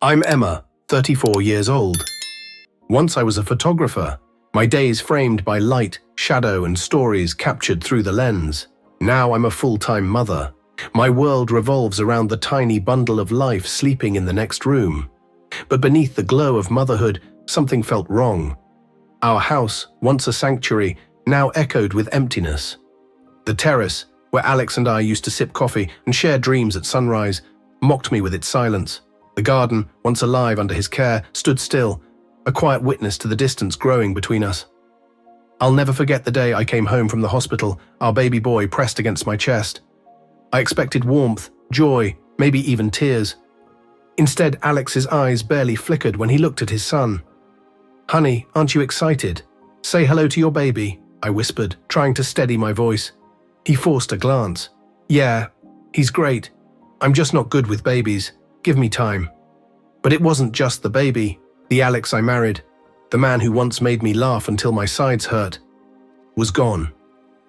I'm Emma, 34 years old. Once I was a photographer, my days framed by light, shadow, and stories captured through the lens. Now I'm a full-time mother. My world revolves around the tiny bundle of life sleeping in the next room. But beneath the glow of motherhood, something felt wrong. Our house, once a sanctuary, now echoed with emptiness. The terrace, where Alex and I used to sip coffee and share dreams at sunrise, mocked me with its silence. The garden, once alive under his care, stood still, a quiet witness to the distance growing between us. I'll never forget the day I came home from the hospital, our baby boy pressed against my chest. I expected warmth, joy, maybe even tears. Instead, Alex's eyes barely flickered when he looked at his son. "Honey, aren't you excited? Say hello to your baby," I whispered, trying to steady my voice. He forced a glance. "Yeah, he's great. I'm just not good with babies. Give me time." But it wasn't just the baby, the Alex I married, the man who once made me laugh until my sides hurt, was gone.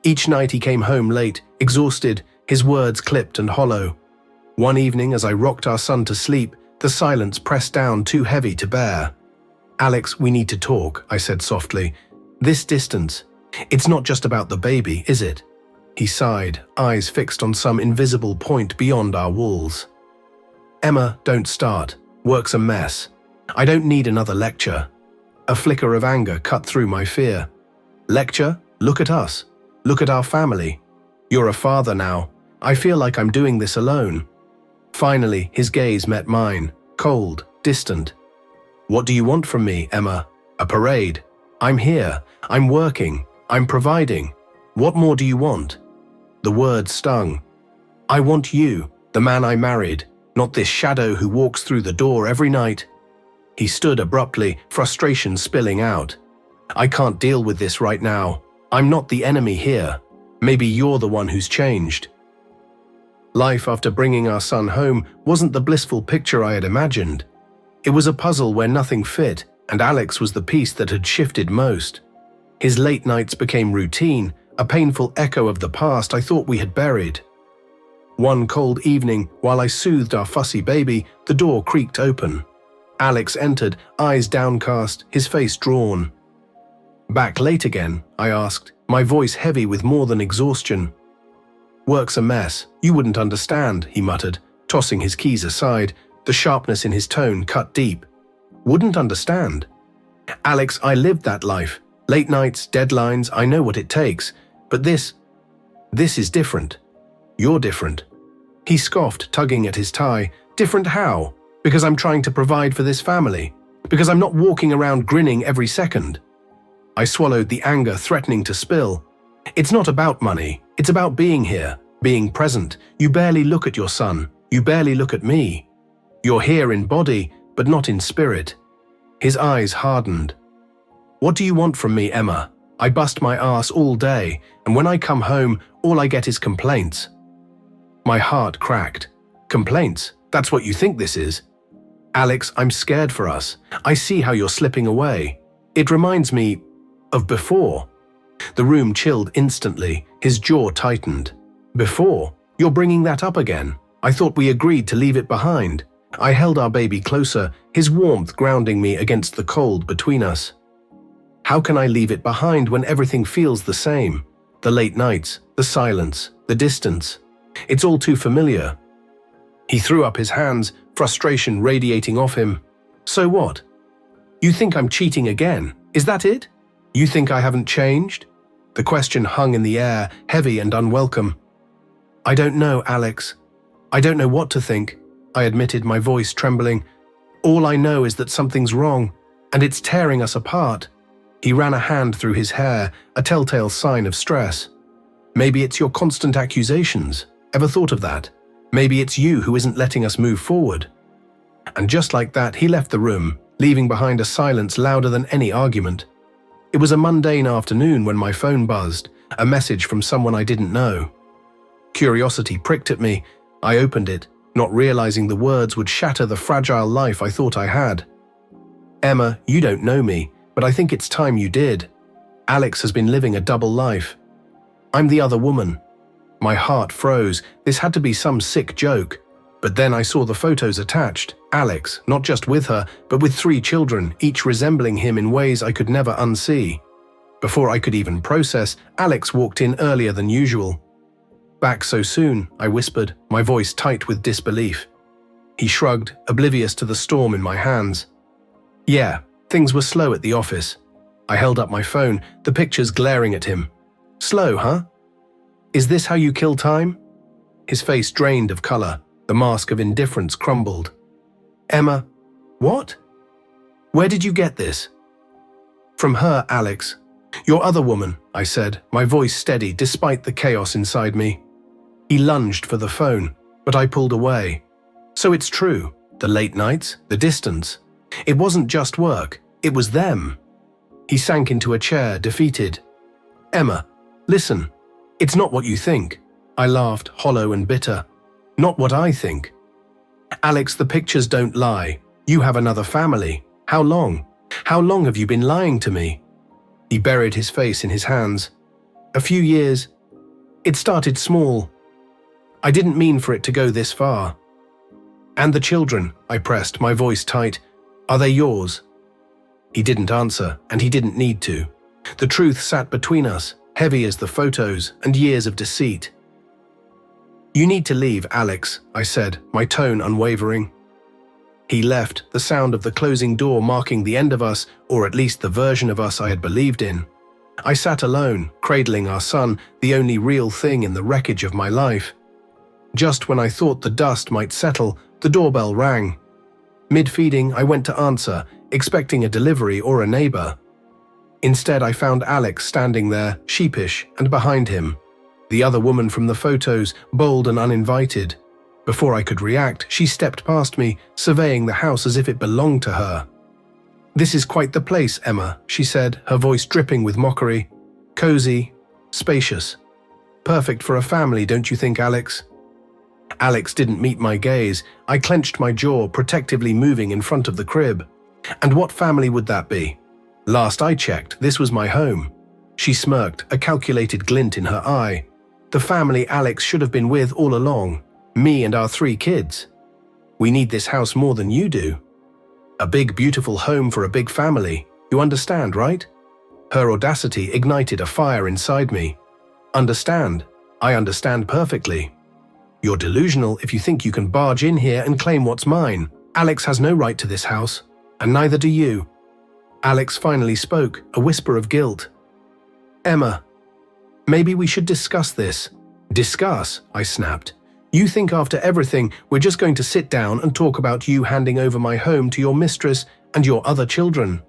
Each night he came home late, exhausted, his words clipped and hollow. One evening as I rocked our son to sleep, the silence pressed down too heavy to bear. "Alex, we need to talk," I said softly. "This distance, it's not just about the baby, is it?" He sighed, eyes fixed on some invisible point beyond our walls. "Emma, don't start. Work's a mess. I don't need another lecture." A flicker of anger cut through my fear. "Lecture? Look at us. Look at our family. You're a father now. I feel like I'm doing this alone." Finally, his gaze met mine, cold, distant. "What do you want from me, Emma? A parade? I'm here. I'm working. I'm providing. What more do you want?" The words stung. "I want you, the man I married, not this shadow who walks through the door every night." He stood abruptly, frustration spilling out. "I can't deal with this right now. I'm not the enemy here. Maybe you're the one who's changed." Life after bringing our son home wasn't the blissful picture I had imagined. It was a puzzle where nothing fit, and Alex was the piece that had shifted most. His late nights became routine, a painful echo of the past I thought we had buried. One cold evening, while I soothed our fussy baby, the door creaked open. Alex entered, eyes downcast, his face drawn. "Back late again?" I asked, my voice heavy with more than exhaustion. "Work's a mess. You wouldn't understand," he muttered, tossing his keys aside, the sharpness in his tone cut deep. "Wouldn't understand?" "Alex, I lived that life. Late nights, deadlines, I know what it takes. But this is different. You're different." He scoffed, tugging at his tie. "Different how? Because I'm trying to provide for this family? Because I'm not walking around grinning every second?" I swallowed the anger threatening to spill. "It's not about money. It's about being here, being present. You barely look at your son. You barely look at me. You're here in body, but not in spirit." His eyes hardened. "What do you want from me, Emma? I bust my ass all day, and when I come home, all I get is complaints." My heart cracked. "Complaints? That's what you think this is?" "Alex, I'm scared for us. I see how you're slipping away. It reminds me of before." The room chilled instantly, his jaw tightened. "Before? You're bringing that up again? I thought we agreed to leave it behind." I held our baby closer, his warmth grounding me against the cold between us. "How can I leave it behind when everything feels the same? The late nights, the silence, the distance. It's all too familiar." He threw up his hands, frustration radiating off him. "So what? You think I'm cheating again? Is that it? You think I haven't changed?" The question hung in the air, heavy and unwelcome. "I don't know, Alex. I don't know what to think," I admitted, my voice trembling. "All I know is that something's wrong, and it's tearing us apart." He ran a hand through his hair, a telltale sign of stress. "Maybe it's your constant accusations. Ever thought of that? Maybe it's you who isn't letting us move forward." And just like that, he left the room, leaving behind a silence louder than any argument. It was a mundane afternoon when my phone buzzed, a message from someone I didn't know. Curiosity pricked at me. I opened it, not realizing the words would shatter the fragile life I thought I had. "Emma, you don't know me, but I think it's time you did. Alex has been living a double life. I'm the other woman." My heart froze. This had to be some sick joke. But then I saw the photos attached, Alex, not just with her, but with 3 children, each resembling him in ways I could never unsee. Before I could even process, Alex walked in earlier than usual. "Back so soon," I whispered, my voice tight with disbelief. He shrugged, oblivious to the storm in my hands. "Yeah, things were slow at the office." I held up my phone, the pictures glaring at him. "Slow, huh? Is this how you kill time?" His face drained of color, the mask of indifference crumbled. "Emma, what? Where did you get this?" "From her, Alex. Your other woman," I said, my voice steady despite the chaos inside me. He lunged for the phone, but I pulled away. "So it's true, the late nights, the distance. It wasn't just work, it was them." He sank into a chair, defeated. "Emma, listen, it's not what you think." I laughed, hollow and bitter. "Not what I think." "Alex, the pictures don't lie. You have another family. How long? How long have you been lying to me?" He buried his face in his hands. "A few years. It started small. I didn't mean for it to go this far." "And the children," I pressed, my voice tight. "Are they yours?" He didn't answer, and he didn't need to. The truth sat between us, heavy as the photos and years of deceit. "You need to leave, Alex," I said, my tone unwavering. He left, the sound of the closing door marking the end of us, or at least the version of us I had believed in. I sat alone, cradling our son, the only real thing in the wreckage of my life. Just when I thought the dust might settle, the doorbell rang. Mid-feeding, I went to answer, expecting a delivery or a neighbor. Instead, I found Alex standing there, sheepish, and behind him. The other woman from the photos, bold and uninvited. Before I could react, she stepped past me, surveying the house as if it belonged to her. "This is quite the place, Emma," she said, her voice dripping with mockery. "Cozy, spacious. Perfect for a family, don't you think, Alex?" Alex didn't meet my gaze. I clenched my jaw, protectively moving in front of the crib. "And what family would that be? Last I checked, this was my home." She smirked, a calculated glint in her eye. "The family Alex should have been with all along. Me and our 3 kids. We need this house more than you do. A big, beautiful home for a big family. You understand, right?" Her audacity ignited a fire inside me. "Understand? I understand perfectly. You're delusional if you think you can barge in here and claim what's mine. Alex has no right to this house, and neither do you." Alex finally spoke, a whisper of guilt. "Emma, maybe we should discuss this." "Discuss?" I snapped. "You think after everything we're just going to sit down and talk about you handing over my home to your mistress and your other children?"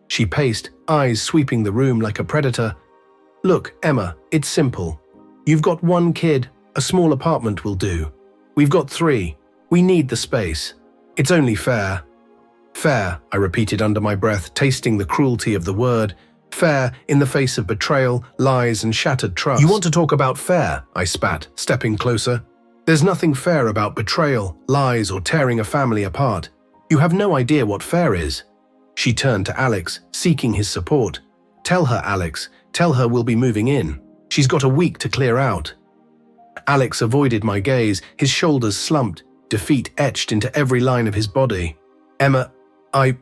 She paced, eyes sweeping the room like a predator. "Look, Emma, it's simple. You've got 1 kid, a small apartment will do. We've got 3. We need the space. It's only fair." "Fair," I repeated under my breath, tasting the cruelty of the word. Fair in the face of betrayal, lies, and shattered trust. "You want to talk about fair?" I spat, stepping closer. "There's nothing fair about betrayal, lies, or tearing a family apart. You have no idea what fair is." She turned to Alex, seeking his support. "Tell her, Alex. Tell her we'll be moving in. She's got a week to clear out." Alex avoided my gaze, his shoulders slumped, defeat etched into every line of his body. "Emma, I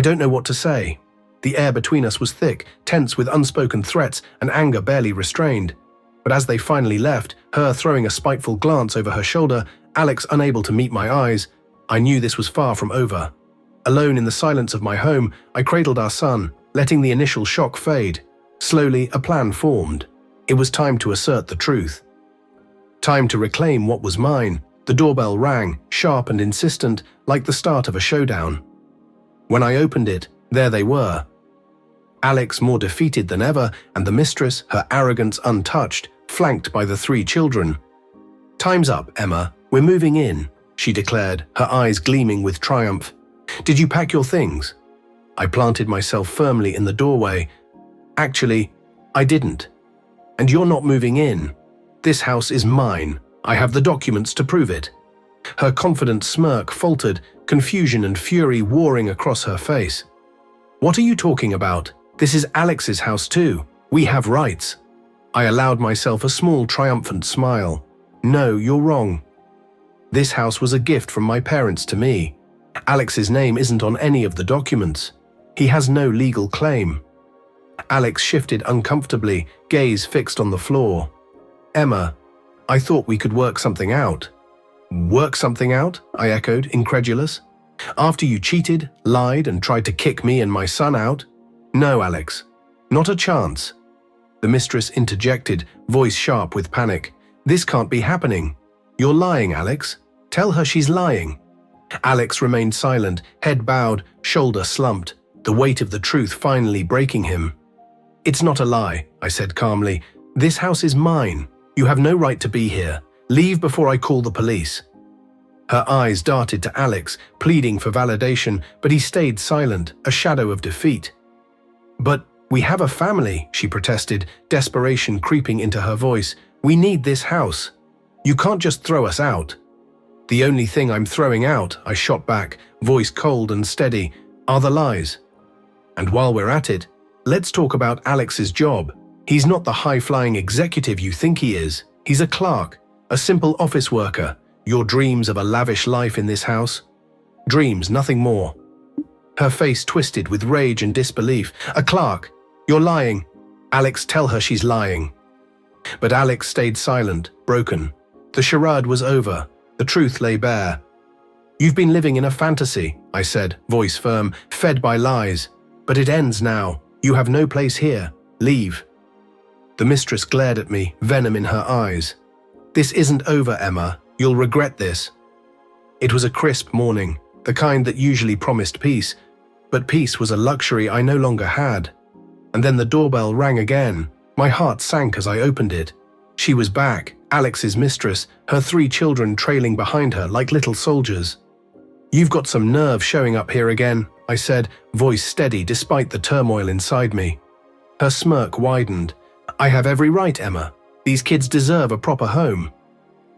don't know what to say." The air between us was thick, tense with unspoken threats and anger barely restrained. But as they finally left, her throwing a spiteful glance over her shoulder, Alex unable to meet my eyes, I knew this was far from over. Alone in the silence of my home, I cradled our son, letting the initial shock fade. Slowly, a plan formed. It was time to assert the truth. Time to reclaim what was mine. The doorbell rang, sharp and insistent, like the start of a showdown. When I opened it, there they were. Alex more defeated than ever, and the mistress, her arrogance untouched, flanked by the 3 children. "Time's up, Emma. We're moving in," she declared, her eyes gleaming with triumph. "Did you pack your things?" I planted myself firmly in the doorway. "Actually, I didn't. And you're not moving in. This house is mine. I have the documents to prove it." Her confident smirk faltered, confusion and fury warring across her face. "What are you talking about? This is Alex's house too. We have rights." I allowed myself a small triumphant smile. "No, you're wrong. This house was a gift from my parents to me. Alex's name isn't on any of the documents. He has no legal claim. Alex shifted uncomfortably, gaze fixed on the floor. Emma, I thought we could work something out. Work something out? I echoed, incredulous. After you cheated, lied, and tried to kick me and my son out? No, Alex. Not a chance. The mistress interjected, voice sharp with panic. This can't be happening. You're lying, Alex. Tell her she's lying. Alex remained silent, head bowed, shoulder slumped, the weight of the truth finally breaking him. It's not a lie, I said calmly. This house is mine. You have no right to be here. Leave before I call the police. Her eyes darted to Alex, pleading for validation, but he stayed silent, a shadow of defeat. But we have a family, she protested, desperation creeping into her voice. We need this house. You can't just throw us out. The only thing I'm throwing out, I shot back, voice cold and steady, are the lies. And while we're at it, let's talk about Alex's job. He's not the high-flying executive you think he is. He's a clerk, a simple office worker. Your dreams of a lavish life in this house? Dreams, nothing more. Her face twisted with rage and disbelief. A clerk. You're lying. Alex, tell her she's lying. But Alex stayed silent, broken. The charade was over. The truth lay bare. You've been living in a fantasy, I said, voice firm, fed by lies. But it ends now. You have no place here. Leave. The mistress glared at me, venom in her eyes. This isn't over, Emma. You'll regret this. It was a crisp morning, the kind that usually promised peace, but peace was a luxury I no longer had. And then the doorbell rang again. My heart sank as I opened it. She was back, Alex's mistress, her 3 children trailing behind her like little soldiers. You've got some nerve showing up here again, I said, voice steady despite the turmoil inside me. Her smirk widened. I have every right, Emma. These kids deserve a proper home.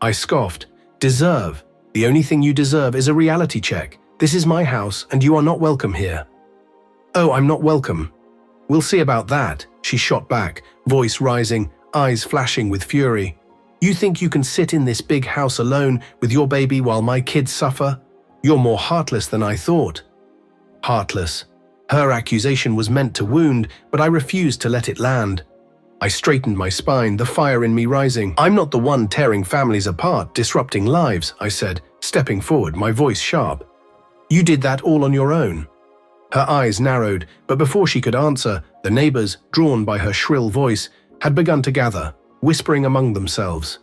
I scoffed. Deserve? The only thing you deserve is a reality check. This is my house, and you are not welcome here. Oh, I'm not welcome. We'll see about that, she shot back, voice rising, eyes flashing with fury. You think you can sit in this big house alone with your baby while my kids suffer? You're more heartless than I thought. Heartless. Her accusation was meant to wound, but I refused to let it land. I straightened my spine, the fire in me rising. I'm not the one tearing families apart, disrupting lives, I said, stepping forward, my voice sharp. You did that all on your own. Her eyes narrowed, but before she could answer, the neighbors, drawn by her shrill voice, had begun to gather, whispering among themselves.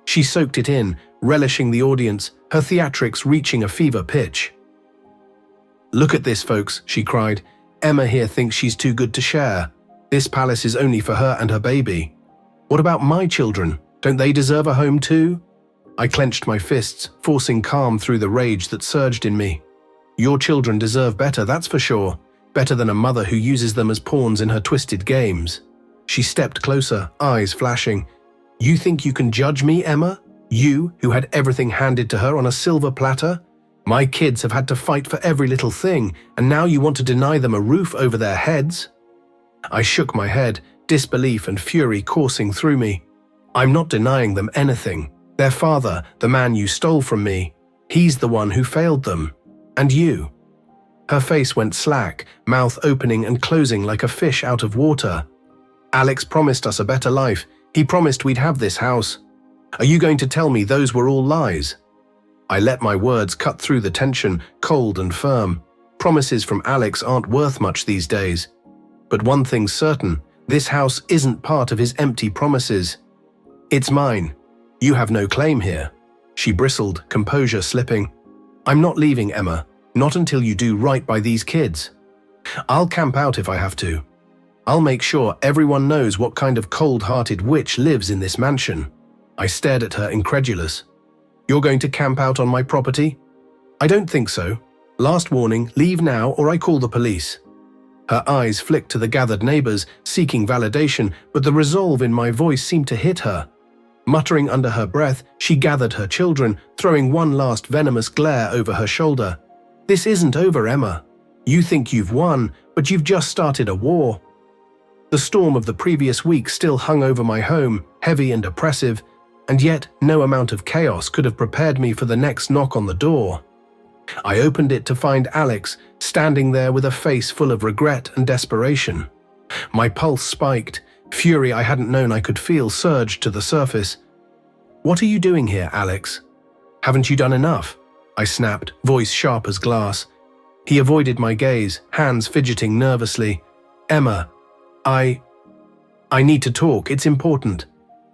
She soaked it in, relishing the audience, her theatrics reaching a fever pitch. Look at this, folks, she cried. Emma here thinks she's too good to share. This palace is only for her and her baby. What about my children? Don't they deserve a home too? I clenched my fists, forcing calm through the rage that surged in me. Your children deserve better, that's for sure. Better than a mother who uses them as pawns in her twisted games. She stepped closer, eyes flashing. You think you can judge me, Emma? You, who had everything handed to her on a silver platter? My kids have had to fight for every little thing, and now you want to deny them a roof over their heads? I shook my head, disbelief and fury coursing through me. I'm not denying them anything. Their father, the man you stole from me, he's the one who failed them. And you. Her face went slack, mouth opening and closing like a fish out of water. Alex promised us a better life. He promised we'd have this house. Are you going to tell me those were all lies? I let my words cut through the tension, cold and firm. Promises from Alex aren't worth much these days. But one thing's certain, this house isn't part of his empty promises. It's mine. You have no claim here. She bristled, composure slipping. I'm not leaving, Emma. Not until you do right by these kids. I'll camp out if I have to. I'll make sure everyone knows what kind of cold-hearted witch lives in this mansion. I stared at her, incredulous. You're going to camp out on my property? I don't think so. Last warning, leave now or I call the police. Her eyes flicked to the gathered neighbors, seeking validation, but the resolve in my voice seemed to hit her. Muttering under her breath, she gathered her children, throwing one last venomous glare over her shoulder. This isn't over, Emma. You think you've won, but you've just started a war. The storm of the previous week still hung over my home, heavy and oppressive, and yet no amount of chaos could have prepared me for the next knock on the door. I opened it to find Alex standing there with a face full of regret and desperation. My pulse spiked. Fury I hadn't known I could feel surged to the surface. "What are you doing here, Alex? Haven't you done enough?" I snapped, voice sharp as glass. He avoided my gaze, hands fidgeting nervously. "Emma, I need to talk, it's important."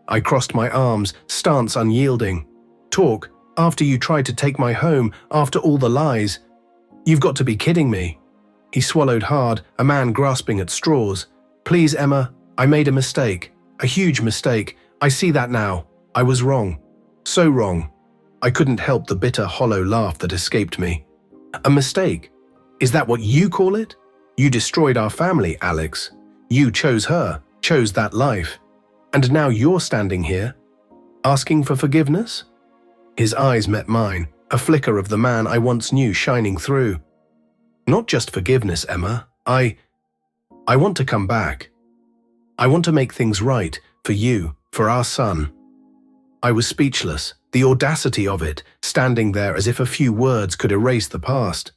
I crossed my arms, stance unyielding. "Talk? After you tried to take my home, after all the lies? You've got to be kidding me." He swallowed hard, a man grasping at straws. "Please, Emma, I made a mistake. A huge mistake. I see that now. I was wrong. So wrong." I couldn't help the bitter, hollow laugh that escaped me. "A mistake? Is that what you call it? You destroyed our family, Alex. You chose her, chose that life. And now you're standing here, asking for forgiveness?" His eyes met mine, a flicker of the man I once knew shining through. "Not just forgiveness, Emma. I want to come back. I want to make things right for you, for our son." I was speechless, the audacity of it, standing there as if a few words could erase the past.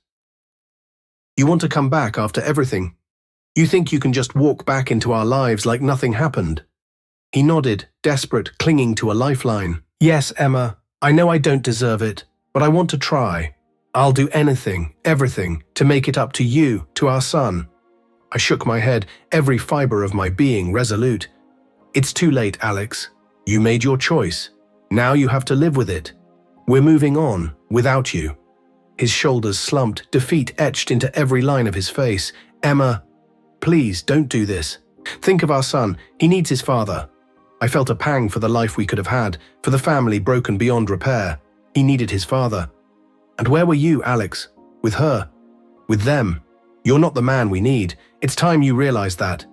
"You want to come back after everything? You think you can just walk back into our lives like nothing happened?" He nodded, desperate, clinging to a lifeline. "Yes, Emma, I know I don't deserve it, but I want to try. I'll do anything, everything, to make it up to you, to our son." I shook my head, every fiber of my being resolute. "It's too late, Alex. You made your choice. Now you have to live with it. We're moving on, without you." His shoulders slumped, defeat etched into every line of his face. "Emma, please don't do this. Think of our son. He needs his father." I felt a pang for the life we could have had, for the family broken beyond repair. He needed his father. "And where were you, Alex? With her? With them? You're not the man we need. It's time you realized that."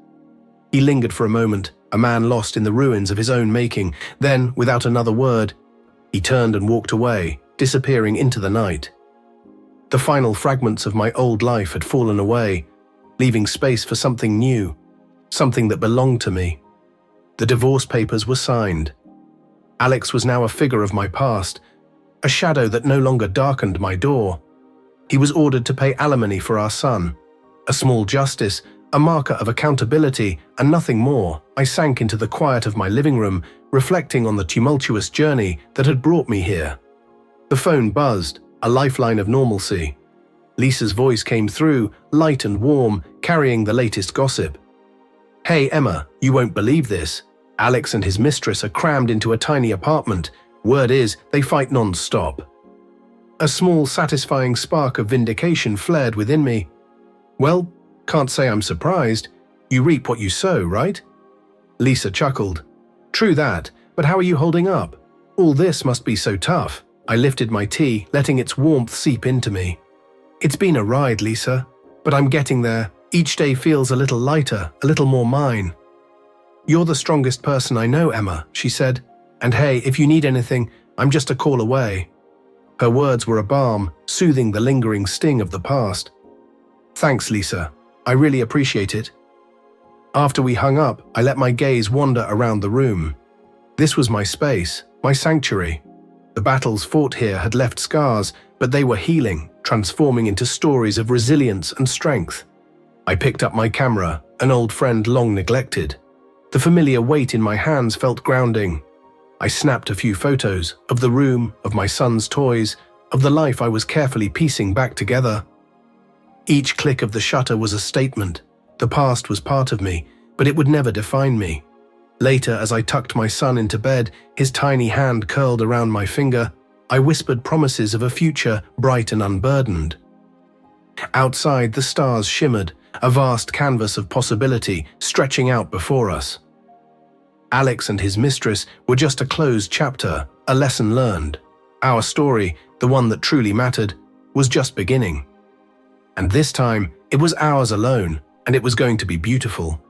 He lingered for a moment, a man lost in the ruins of his own making. Then, without another word, he turned and walked away, disappearing into the night. The final fragments of my old life had fallen away, leaving space for something new, something that belonged to me. The divorce papers were signed. Alex was now a figure of my past, a shadow that no longer darkened my door. He was ordered to pay alimony for our son, a small justice, a marker of accountability, and nothing more. I sank into the quiet of my living room, reflecting on the tumultuous journey that had brought me here. The phone buzzed, a lifeline of normalcy. Lisa's voice came through, light and warm, carrying the latest gossip. "Hey, Emma, you won't believe this. Alex and his mistress are crammed into a tiny apartment. Word is, they fight non-stop." A small, satisfying spark of vindication flared within me. "Well, can't say I'm surprised. You reap what you sow, right?" Lisa chuckled. "True that, but how are you holding up? All this must be so tough." I lifted my tea, letting its warmth seep into me. "It's been a ride, Lisa, but I'm getting there. Each day feels a little lighter, a little more mine." "You're the strongest person I know, Emma," she said. "And hey, if you need anything, I'm just a call away." Her words were a balm, soothing the lingering sting of the past. "Thanks, Lisa. I really appreciate it." After we hung up, I let my gaze wander around the room. This was my space, my sanctuary. The battles fought here had left scars, but they were healing, transforming into stories of resilience and strength. I picked up my camera, an old friend long neglected. The familiar weight in my hands felt grounding. I snapped a few photos of the room, of my son's toys, of the life I was carefully piecing back together. Each click of the shutter was a statement. The past was part of me, but it would never define me. Later, as I tucked my son into bed, his tiny hand curled around my finger, I whispered promises of a future bright and unburdened. Outside, the stars shimmered, a vast canvas of possibility stretching out before us. Alex and his mistress were just a closed chapter, a lesson learned. Our story, the one that truly mattered, was just beginning. And this time, it was ours alone, and it was going to be beautiful.